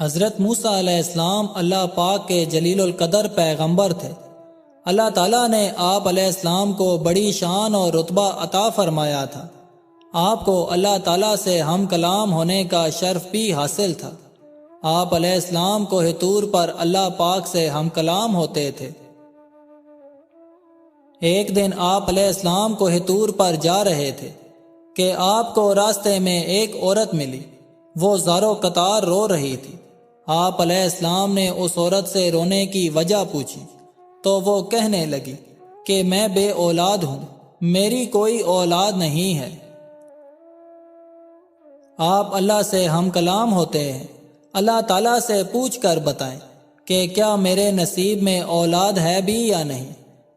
حضرت موسیٰ علیہ السلام اللہ پاک کے جلیل القدر پیغمبر تھے۔ اللہ تعالیٰ نے آپ علیہ السلام کو بڑی شان اور رتبہ عطا فرمایا تھا۔ آپ کو اللہ تعالیٰ سے ہم کلام ہونے کا شرف بھی حاصل تھا۔ آپ علیہ السلام کوہ طور پر اللہ پاک سے ہم کلام ہوتے تھے۔ ایک دن آپ علیہ السلام کوہ طور پر جا رہے تھے کہ آپ کو راستے میں ایک عورت ملی۔ وہ زارو قطار رو رہی تھی۔ آپ علیہ السلام نے اس عورت سے رونے کی وجہ پوچھی تو وہ کہنے لگی کہ میں بے اولاد ہوں، میری کوئی اولاد نہیں ہے۔ آپ اللہ سے ہم کلام ہوتے ہیں، اللہ تعالیٰ سے پوچھ کر بتائیں کہ کیا میرے نصیب میں اولاد ہے بھی یا نہیں۔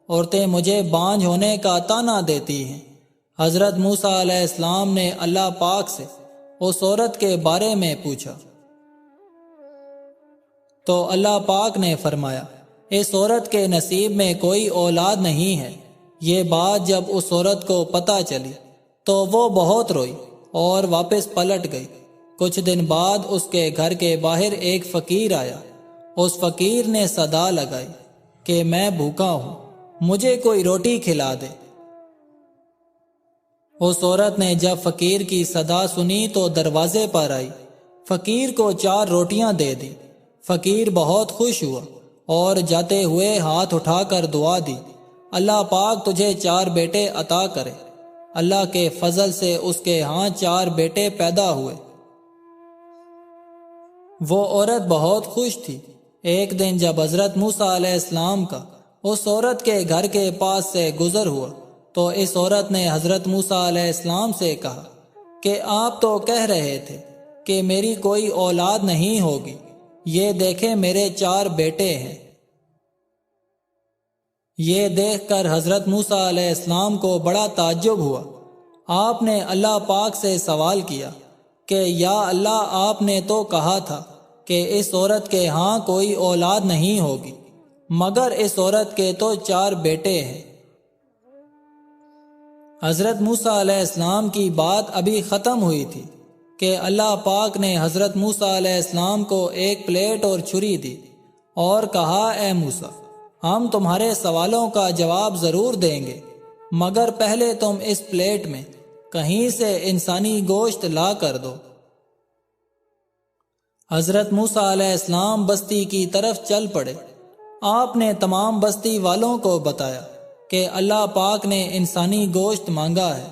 عورتیں مجھے بانجھ ہونے کا طعنہ دیتی ہیں۔ حضرت موسیٰ علیہ السلام نے اللہ پاک سے اس عورت کے بارے میں پوچھا تو اللہ پاک نے فرمایا اس عورت کے نصیب میں کوئی اولاد نہیں ہے۔ یہ بات جب اس عورت کو پتہ چلی تو وہ بہت روئی اور واپس پلٹ گئی۔ کچھ دن بعد اس کے گھر کے باہر ایک فقیر آیا۔ اس فقیر نے صدا لگائی کہ میں بھوکا ہوں، مجھے کوئی روٹی کھلا دے۔ اس عورت نے جب فقیر کی صدا سنی تو دروازے پر آئی، فقیر کو 4 روٹیاں دے دی۔ فقیر بہت خوش ہوا اور جاتے ہوئے ہاتھ اٹھا کر دعا دی، اللہ پاک تجھے 4 بیٹے عطا کرے۔ اللہ کے فضل سے اس کے ہاں 4 بیٹے پیدا ہوئے۔ وہ عورت بہت خوش تھی۔ ایک دن جب حضرت موسیٰ علیہ السلام کا اس عورت کے گھر کے پاس سے گزر ہوا تو اس عورت نے حضرت موسیٰ علیہ السلام سے کہا کہ آپ تو کہہ رہے تھے کہ میری کوئی اولاد نہیں ہوگی، یہ دیکھیں میرے 4 بیٹے ہیں۔ یہ دیکھ کر حضرت موسیٰ علیہ السلام کو بڑا تعجب ہوا۔ آپ نے اللہ پاک سے سوال کیا کہ یا اللہ، آپ نے تو کہا تھا کہ اس عورت کے ہاں کوئی اولاد نہیں ہوگی، مگر اس عورت کے تو 4 بیٹے ہیں۔ حضرت موسیٰ علیہ السلام کی بات ابھی ختم ہوئی تھی کہ اللہ پاک نے حضرت موسیٰ علیہ السلام کو ایک پلیٹ اور چھری دی اور کہا اے موسیٰ، ہم تمہارے سوالوں کا جواب ضرور دیں گے، مگر پہلے تم اس پلیٹ میں کہیں سے انسانی گوشت لا کر دو۔ حضرت موسیٰ علیہ السلام بستی کی طرف چل پڑے۔ آپ نے تمام بستی والوں کو بتایا کہ اللہ پاک نے انسانی گوشت مانگا ہے،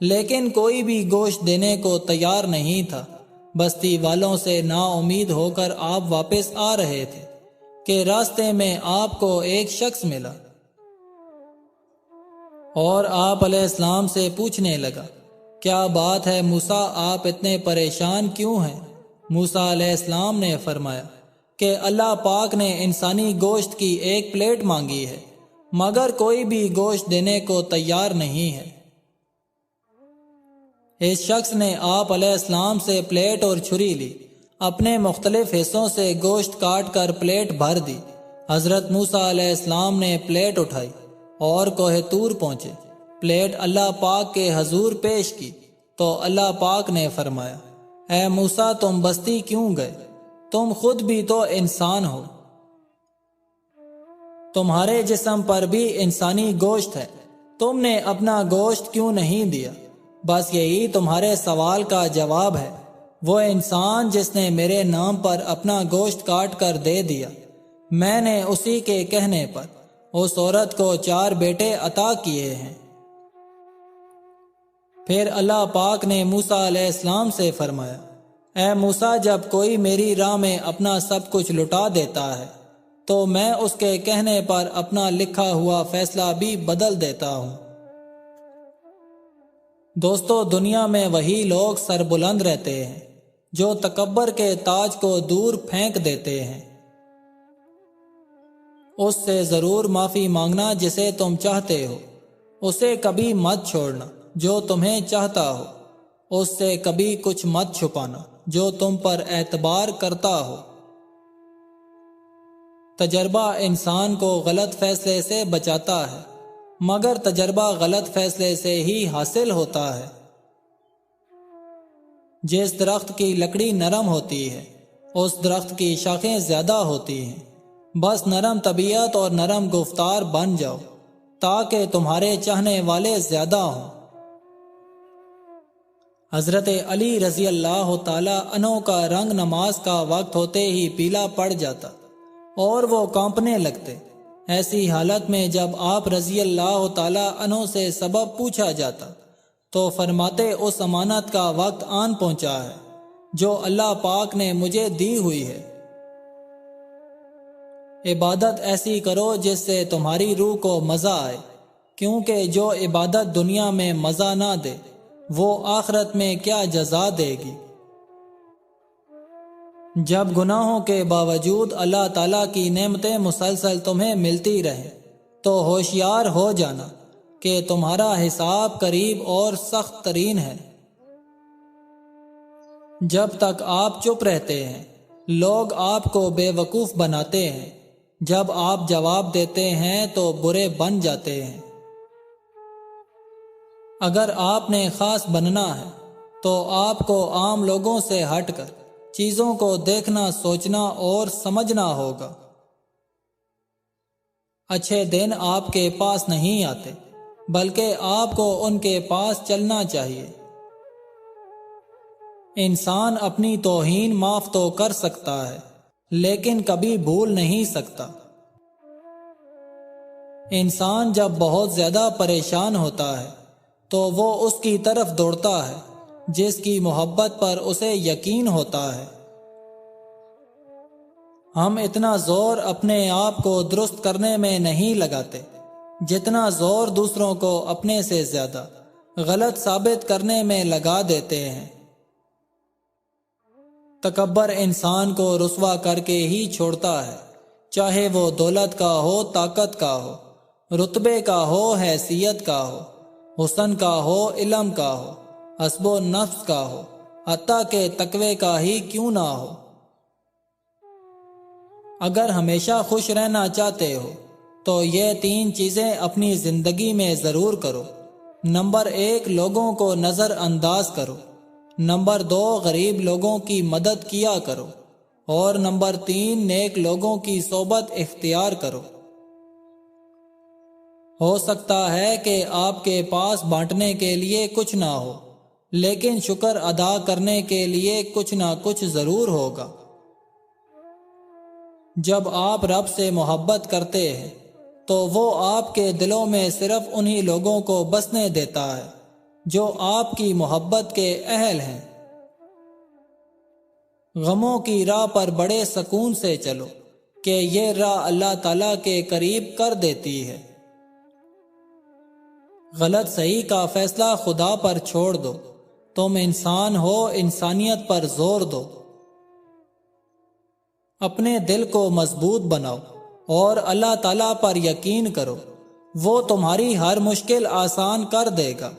لیکن کوئی بھی گوشت دینے کو تیار نہیں تھا۔ بستی والوں سے نا امید ہو کر آپ واپس آ رہے تھے کہ راستے میں آپ کو ایک شخص ملا اور آپ علیہ السلام سے پوچھنے لگا، کیا بات ہے موسیٰ، آپ اتنے پریشان کیوں ہیں؟ موسیٰ علیہ السلام نے فرمایا کہ اللہ پاک نے انسانی گوشت کی ایک پلیٹ مانگی ہے، مگر کوئی بھی گوشت دینے کو تیار نہیں ہے۔ اس شخص نے آپ علیہ السلام سے پلیٹ اور چھری لی، اپنے مختلف حصوں سے گوشت کاٹ کر پلیٹ بھر دی۔ حضرت موسیٰ علیہ السلام نے پلیٹ اٹھائی اور کوہ طور پہنچے۔ پلیٹ اللہ پاک کے حضور پیش کی تو اللہ پاک نے فرمایا، اے موسیٰ، تم بستی کیوں گئے؟ تم خود بھی تو انسان ہو، تمہارے جسم پر بھی انسانی گوشت ہے، تم نے اپنا گوشت کیوں نہیں دیا؟ بس یہی تمہارے سوال کا جواب ہے۔ وہ انسان جس نے میرے نام پر اپنا گوشت کاٹ کر دے دیا، میں نے اسی کے کہنے پر اس عورت کو 4 بیٹے عطا کیے ہیں۔ پھر اللہ پاک نے موسیٰ علیہ السلام سے فرمایا، اے موسیٰ، جب کوئی میری راہ میں اپنا سب کچھ لٹا دیتا ہے تو میں اس کے کہنے پر اپنا لکھا ہوا فیصلہ بھی بدل دیتا ہوں۔ دوستو، دنیا میں وہی لوگ سربلند رہتے ہیں جو تکبر کے تاج کو دور پھینک دیتے ہیں۔ اس سے ضرور معافی مانگنا جسے تم چاہتے ہو، اسے کبھی مت چھوڑنا جو تمہیں چاہتا ہو، اس سے کبھی کچھ مت چھپانا جو تم پر اعتبار کرتا ہو۔ تجربہ انسان کو غلط فیصلے سے بچاتا ہے، مگر تجربہ غلط فیصلے سے ہی حاصل ہوتا ہے۔ جس درخت کی لکڑی نرم ہوتی ہے اس درخت کی شاخیں زیادہ ہوتی ہیں۔ بس نرم طبیعت اور نرم گفتار بن جاؤ تاکہ تمہارے چاہنے والے زیادہ ہوں۔ حضرت علی رضی اللہ تعالی عنہ کا رنگ نماز کا وقت ہوتے ہی پیلا پڑ جاتا اور وہ کانپنے لگتے۔ ایسی حالت میں جب آپ رضی اللہ تعالی عنہ سے سبب پوچھا جاتا تو فرماتے اس امانت کا وقت آن پہنچا ہے جو اللہ پاک نے مجھے دی ہوئی ہے۔ عبادت ایسی کرو جس سے تمہاری روح کو مزہ آئے، کیونکہ جو عبادت دنیا میں مزہ نہ دے وہ آخرت میں کیا جزا دے گی۔ جب گناہوں کے باوجود اللہ تعالیٰ کی نعمتیں مسلسل تمہیں ملتی رہیں تو ہوشیار ہو جانا کہ تمہارا حساب قریب اور سخت ترین ہے۔ جب تک آپ چپ رہتے ہیں لوگ آپ کو بے وقوف بناتے ہیں، جب آپ جواب دیتے ہیں تو برے بن جاتے ہیں۔ اگر آپ نے خاص بننا ہے تو آپ کو عام لوگوں سے ہٹ کر چیزوں کو دیکھنا، سوچنا اور سمجھنا ہوگا۔ اچھے دن آپ کے پاس نہیں آتے بلکہ آپ کو ان کے پاس چلنا چاہیے۔ انسان اپنی توہین معاف تو کر سکتا ہے لیکن کبھی بھول نہیں سکتا۔ انسان جب بہت زیادہ پریشان ہوتا ہے تو وہ اس کی طرف دوڑتا ہے جس کی محبت پر اسے یقین ہوتا ہے۔ ہم اتنا زور اپنے آپ کو درست کرنے میں نہیں لگاتے جتنا زور دوسروں کو اپنے سے زیادہ غلط ثابت کرنے میں لگا دیتے ہیں۔ تکبر انسان کو رسوا کر کے ہی چھوڑتا ہے، چاہے وہ دولت کا ہو، طاقت کا ہو، رتبے کا ہو، حیثیت کا ہو، حسن کا ہو، علم کا ہو، حسب و نفس کا ہو، حتیٰ کہ تقوی کا ہی کیوں نہ ہو۔ اگر ہمیشہ خوش رہنا چاہتے ہو تو یہ 3 چیزیں اپنی زندگی میں ضرور کرو۔ نمبر 1، لوگوں کو نظر انداز کرو۔ نمبر 2، غریب لوگوں کی مدد کیا کرو۔ اور نمبر 3، نیک لوگوں کی صحبت اختیار کرو۔ ہو سکتا ہے کہ آپ کے پاس بانٹنے کے لیے کچھ نہ ہو، لیکن شکر ادا کرنے کے لیے کچھ نہ کچھ ضرور ہوگا۔ جب آپ رب سے محبت کرتے ہیں تو وہ آپ کے دلوں میں صرف انہی لوگوں کو بسنے دیتا ہے جو آپ کی محبت کے اہل ہیں۔ غموں کی راہ پر بڑے سکون سے چلو کہ یہ راہ اللہ تعالیٰ کے قریب کر دیتی ہے۔ غلط صحیح کا فیصلہ خدا پر چھوڑ دو، تم انسان ہو، انسانیت پر زور دو۔ اپنے دل کو مضبوط بناؤ اور اللہ تعالیٰ پر یقین کرو، وہ تمہاری ہر مشکل آسان کر دے گا۔